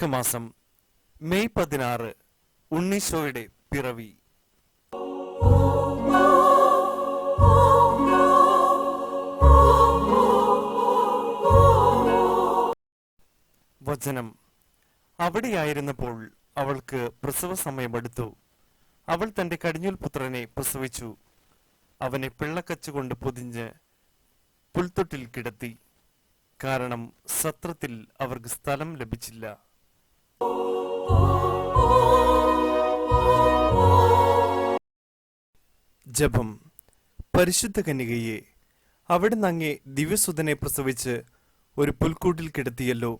വൈശാഖമാസം May 16 ഉണ്ണീശോയുടെ പിറവി. വചനം: അവിടെയായിരുന്നപ്പോൾ അവൾക്ക് പ്രസവ സമയമെടുത്തു. അവൾ തന്റെ കടിഞ്ഞൂൽ പുത്രനെ പ്രസവിച്ചു. അവനെ പിള്ളക്കച്ചുകൊണ്ട് പൊതിഞ്ഞ് പുൽത്തൊട്ടിൽ കിടത്തി. കാരണം സത്രത്തിൽ അവർക്ക് സ്ഥലം ലഭിച്ചില്ല. ജപം: പരിശുദ്ധ കന്യകയെ, അവിടുന്ന് അങ്ങേ ദിവ്യസുതനെ പ്രസവിച്ച് ഒരു പുൽക്കൂട്ടിൽ കിടത്തിയല്ലോ.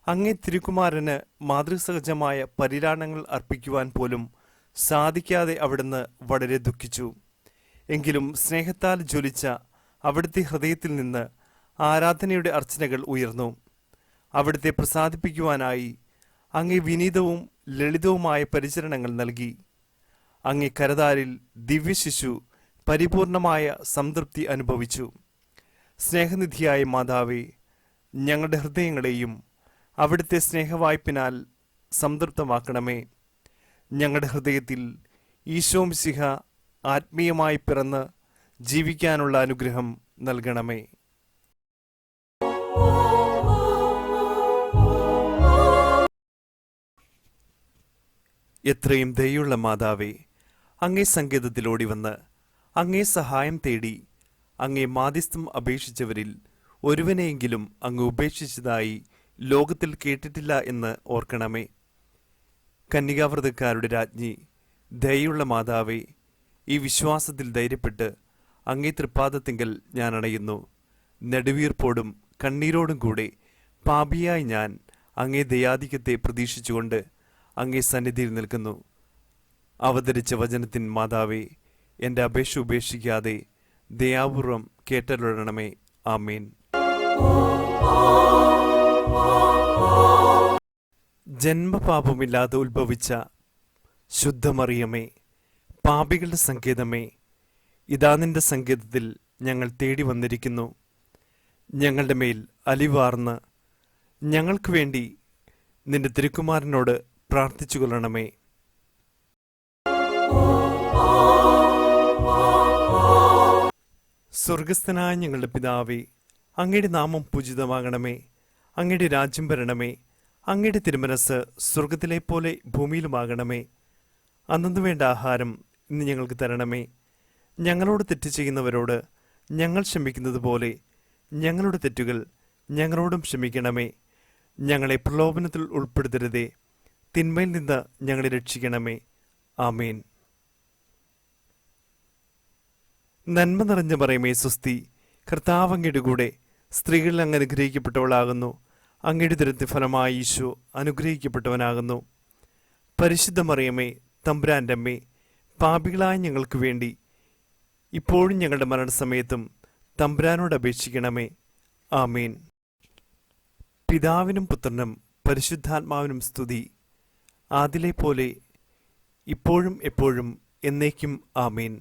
അങ്ങേ തിരുക്കുമാരന് മാതൃസഹജമായ പരിലാളനങ്ങൾ അർപ്പിക്കുവാൻ പോലും സാധിക്കാതെ അവിടുന്ന് വളരെ ദുഃഖിച്ചു. എങ്കിലും സ്നേഹത്താൽ ജ്വലിച്ച അവിടുത്തെ ഹൃദയത്തിൽ നിന്ന് ആരാധനയുടെ അർച്ചനകൾ ഉയർന്നു. അവിടുത്തെ പ്രസാദിപ്പിക്കുവാനായി അങ്ങേ വിനീതവും ലളിതവുമായ പരിചരണങ്ങൾ നൽകി. അങ്ങേ കരതാരിൽ ദിവ്യശിശു പരിപൂർണമായ സംതൃപ്തി അനുഭവിച്ചു. സ്നേഹനിധിയായ മാതാവേ, ഞങ്ങളുടെ ഹൃദയങ്ങളെയും അവിടുത്തെ സ്നേഹവായ്പിനാൽ സംതൃപ്തമാക്കണമേ. ഞങ്ങളുടെ ഹൃദയത്തിൽ ഈശോ മിശിഹ ആത്മീയമായി പിറന്ന് ജീവിക്കാനുള്ള അനുഗ്രഹം നൽകണമേ. എത്രയും ദയുള്ള മാതാവേ, അങ്ങേ സങ്കേതത്തിലോടി വന്ന് അങ്ങേ സഹായം തേടി അങ്ങേ മാധ്യസ്ഥം അപേക്ഷിച്ചവരിൽ ഒരുവനെയെങ്കിലും അങ്ങ് ഉപേക്ഷിച്ചതായി ലോകത്തിൽ കേട്ടിട്ടില്ല എന്ന് ഓർക്കണമേ. കന്യകാവ്രതക്കാരുടെ രാജ്ഞി, ദയുള്ള മാതാവേ, ഈ വിശ്വാസത്തിൽ ധൈര്യപ്പെട്ട് അങ്ങേ തൃപ്പാദത്തിങ്കൽ ഞാൻ അണയുന്നു. നെടുവീർപ്പോടും കണ്ണീരോടും കൂടെ പാപിയായി ഞാൻ അങ്ങേ ദയാധിക്യത്തെ പ്രതീക്ഷിച്ചുകൊണ്ട് അങ്ങേ സന്നിധിയിൽ നിൽക്കുന്നു. അവതരിച്ച വചനത്തിൻ മാതാവേ, എൻ്റെ അപേക്ഷ ഉപേക്ഷിക്കാതെ ദയാപൂർവം കേട്ടരുളണമേ. ആമേൻ. ജന്മപാപമില്ലാതെ ഉത്ഭവിച്ച ശുദ്ധമറിയമേ, പാപികളുടെ സങ്കേതമേ, ഇതാ നിന്റെ സങ്കേതത്തിൽ ഞങ്ങൾ തേടി വന്നിരിക്കുന്നു. ഞങ്ങളുടെ മേൽ അലിവാർന്ന് ഞങ്ങൾക്ക് വേണ്ടി നിന്റെ തിരുക്കുമാരനോട് പ്രാർത്ഥിച്ചു കൊള്ളണമേ. സ്വർഗസ്ഥനായ ഞങ്ങളുടെ പിതാവേ, അങ്ങയുടെ നാമം പൂജിതമാകണമേ. അങ്ങയുടെ രാജ്യം വരണമേ. അങ്ങയുടെ തിരുമനസ് സ്വർഗത്തിലെ പോലെ ഭൂമിയിലുമാകണമേ. അന്നു വേണ്ട ആഹാരം ഇന്ന് ഞങ്ങൾക്ക് തരണമേ. ഞങ്ങളോട് തെറ്റ് ചെയ്യുന്നവരോട് ഞങ്ങൾ ക്ഷമിക്കുന്നത് പോലെ ഞങ്ങളുടെ തെറ്റുകൾ ഞങ്ങളോടും ക്ഷമിക്കണമേ. ഞങ്ങളെ പ്രലോഭനത്തിൽ ഉൾപ്പെടുത്തരുതേ, തിന്മയിൽ നിന്ന് ഞങ്ങളെ രക്ഷിക്കണമേ. ആമേൻ. നന്മ നിറഞ്ഞ മറിയമേ സ്വസ്തി, കർത്താവ് അങ്ങയുടെ കൂടെ സ്ത്രീകളിൽ അങ്ങ് അനുഗ്രഹിക്കപ്പെട്ടവളാകുന്നു. അങ്ങയുടെ ഉദരത്തിൻ ഫലമായ ഈശോ അനുഗ്രഹിക്കപ്പെട്ടവനാകുന്നു. പരിശുദ്ധ മറിയമേ, തമ്പുരാന്റെ അമ്മേ, പാപികളായ ഞങ്ങൾക്ക് വേണ്ടി ഇപ്പോഴും ഞങ്ങളുടെ മരണസമയത്തും തമ്പുരാനോട് അപേക്ഷിക്കണമേ. ആമേൻ. പിതാവിനും പുത്രനും പരിശുദ്ധാത്മാവിനും സ്തുതി, ആദിലെ പോലെ ഇപ്പോഴും എപ്പോഴും എന്നേക്കും. ആമേൻ.